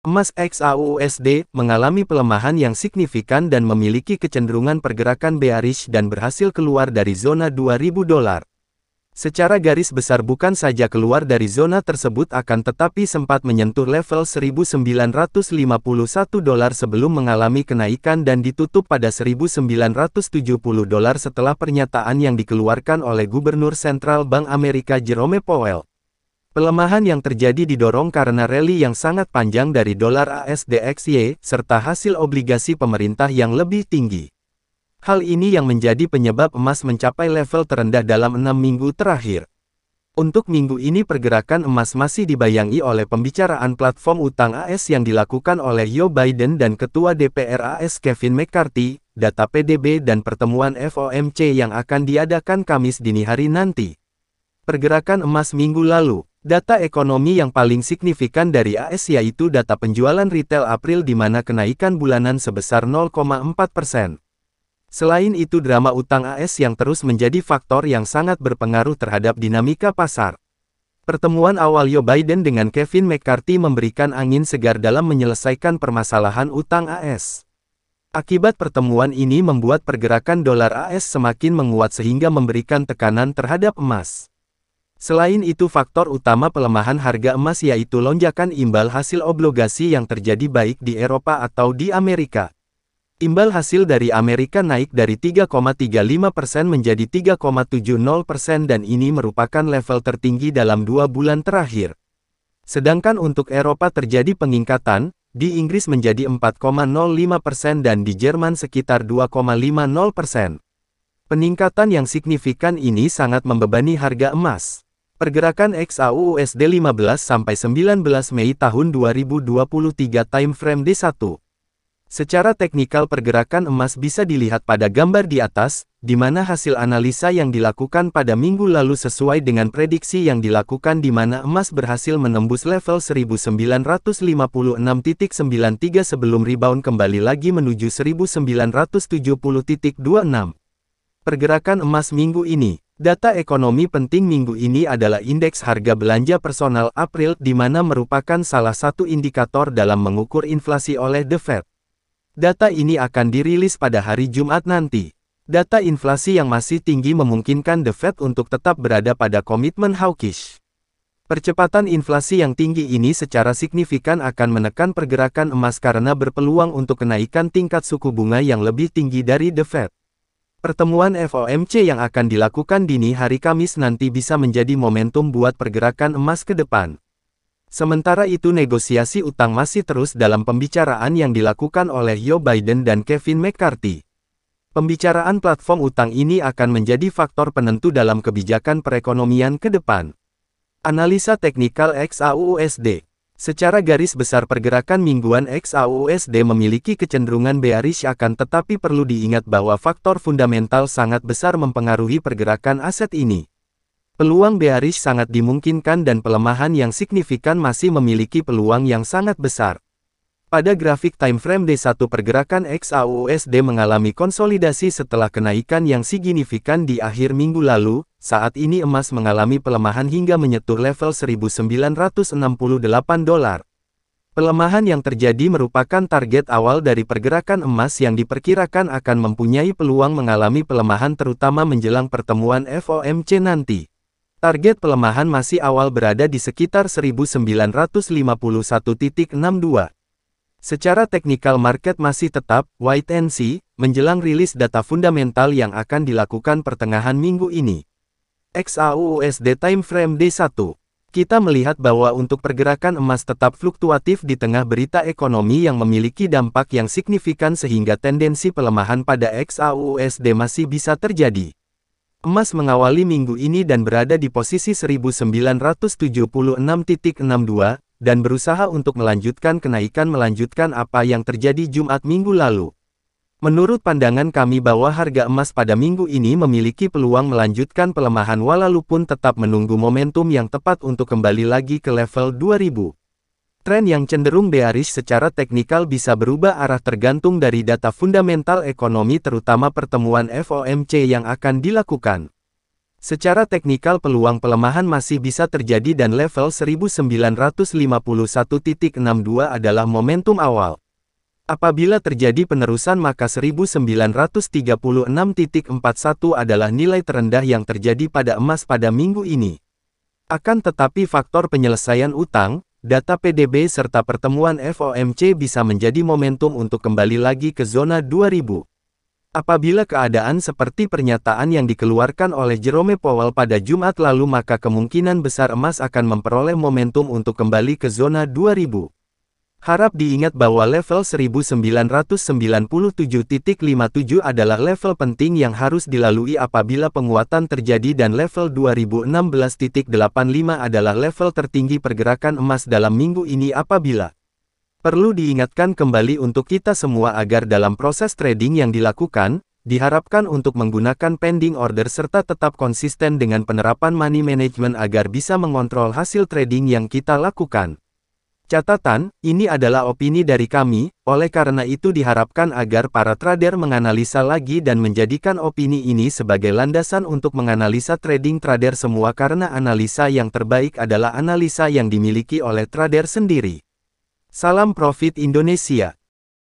Emas XAUUSD mengalami pelemahan yang signifikan dan memiliki kecenderungan pergerakan bearish dan berhasil keluar dari zona $2.000. Secara garis besar bukan saja keluar dari zona tersebut tetapi sempat menyentuh level $1.951 sebelum mengalami kenaikan dan ditutup pada $1.970 setelah pernyataan yang dikeluarkan oleh Gubernur Sentral Bank Amerika Jerome Powell. Pelemahan yang terjadi didorong karena rally yang sangat panjang dari dolar ASD/XY, serta hasil obligasi pemerintah yang lebih tinggi. Hal ini yang menjadi penyebab emas mencapai level terendah dalam 6 minggu terakhir. Untuk minggu ini pergerakan emas masih dibayangi oleh pembicaraan platform utang AS yang dilakukan oleh Joe Biden dan Ketua DPR AS Kevin McCarthy, data PDB dan pertemuan FOMC yang akan diadakan Kamis dini hari nanti. Pergerakan emas minggu lalu. Data ekonomi yang paling signifikan dari AS yaitu data penjualan retail April di mana kenaikan bulanan sebesar 0,4%. Selain itu drama utang AS yang terus menjadi faktor yang sangat berpengaruh terhadap dinamika pasar. Pertemuan awal Joe Biden dengan Kevin McCarthy memberikan angin segar dalam menyelesaikan permasalahan utang AS. Akibat pertemuan ini membuat pergerakan dolar AS semakin menguat sehingga memberikan tekanan terhadap emas. Selain itu faktor utama pelemahan harga emas yaitu lonjakan imbal hasil obligasi yang terjadi baik di Eropa atau di Amerika. Imbal hasil dari Amerika naik dari 3,35% menjadi 3,70% dan ini merupakan level tertinggi dalam 2 bulan terakhir. Sedangkan untuk Eropa terjadi peningkatan, di Inggris menjadi 4,05% dan di Jerman sekitar 2,50%. Peningkatan yang signifikan ini sangat membebani harga emas. Pergerakan XAUUSD 15-19 Mei tahun 2023 time frame D1. Secara teknikal pergerakan emas bisa dilihat pada gambar di atas, di mana hasil analisa yang dilakukan pada minggu lalu sesuai dengan prediksi yang dilakukan di mana emas berhasil menembus level 1956.93 sebelum rebound kembali lagi menuju 1970.26. Pergerakan emas minggu ini. Data ekonomi penting minggu ini adalah indeks harga belanja personal April di mana merupakan salah satu indikator dalam mengukur inflasi oleh The Fed. Data ini akan dirilis pada hari Jumat nanti. Data inflasi yang masih tinggi memungkinkan The Fed untuk tetap berada pada komitmen hawkish. Percepatan inflasi yang tinggi ini secara signifikan akan menekan pergerakan emas karena berpeluang untuk kenaikan tingkat suku bunga yang lebih tinggi dari The Fed. Pertemuan FOMC yang akan dilakukan dini hari Kamis nanti bisa menjadi momentum buat pergerakan emas ke depan. Sementara itu negosiasi utang masih terus dalam pembicaraan yang dilakukan oleh Joe Biden dan Kevin McCarthy. Pembicaraan platform utang ini akan menjadi faktor penentu dalam kebijakan perekonomian ke depan. Analisa teknikal XAUUSD. Secara garis besar pergerakan mingguan XAUUSD memiliki kecenderungan bearish tetapi perlu diingat bahwa faktor fundamental sangat besar mempengaruhi pergerakan aset ini. Peluang bearish sangat dimungkinkan dan pelemahan yang signifikan masih memiliki peluang yang sangat besar. Pada grafik time frame D1 pergerakan XAUUSD mengalami konsolidasi setelah kenaikan yang signifikan di akhir minggu lalu. Saat ini emas mengalami pelemahan hingga menyentuh level $1.968. Pelemahan yang terjadi merupakan target awal dari pergerakan emas yang diperkirakan akan mempunyai peluang mengalami pelemahan terutama menjelang pertemuan FOMC nanti. Target pelemahan masih awal berada di sekitar 1951.62. Secara teknikal market masih tetap wait and see menjelang rilis data fundamental yang akan dilakukan pertengahan minggu ini. XAUUSD time frame D1. Kita melihat bahwa untuk pergerakan emas tetap fluktuatif di tengah berita ekonomi yang memiliki dampak yang signifikan sehingga tendensi pelemahan pada XAUUSD masih bisa terjadi. Emas mengawali minggu ini dan berada di posisi 1976.62, dan berusaha untuk melanjutkan kenaikan melanjutkan apa yang terjadi Jumat minggu lalu. Menurut pandangan kami bahwa harga emas pada minggu ini memiliki peluang melanjutkan pelemahan walaupun tetap menunggu momentum yang tepat untuk kembali lagi ke level 2000. Tren yang cenderung bearish secara teknikal bisa berubah arah tergantung dari data fundamental ekonomi terutama pertemuan FOMC yang akan dilakukan. Secara teknikal peluang pelemahan masih bisa terjadi dan level 1951.62 adalah momentum awal. Apabila terjadi penerusan maka 1936.41 adalah nilai terendah yang terjadi pada emas pada minggu ini. Akan tetapi faktor penyelesaian utang, data PDB serta pertemuan FOMC bisa menjadi momentum untuk kembali lagi ke zona 2000. Apabila keadaan seperti pernyataan yang dikeluarkan oleh Jerome Powell pada Jumat lalu maka kemungkinan besar emas akan memperoleh momentum untuk kembali ke zona 2000. Harap diingat bahwa level 1997.57 adalah level penting yang harus dilalui apabila penguatan terjadi dan level 2016.85 adalah level tertinggi pergerakan emas dalam minggu ini apabila. Perlu diingatkan kembali untuk kita semua agar dalam proses trading yang dilakukan, diharapkan untuk menggunakan pending order serta tetap konsisten dengan penerapan money management agar bisa mengontrol hasil trading yang kita lakukan. Catatan, ini adalah opini dari kami, oleh karena itu diharapkan agar para trader menganalisa lagi dan menjadikan opini ini sebagai landasan untuk menganalisa trading trader semua karena analisa yang terbaik adalah analisa yang dimiliki oleh trader sendiri. Salam Profit Indonesia.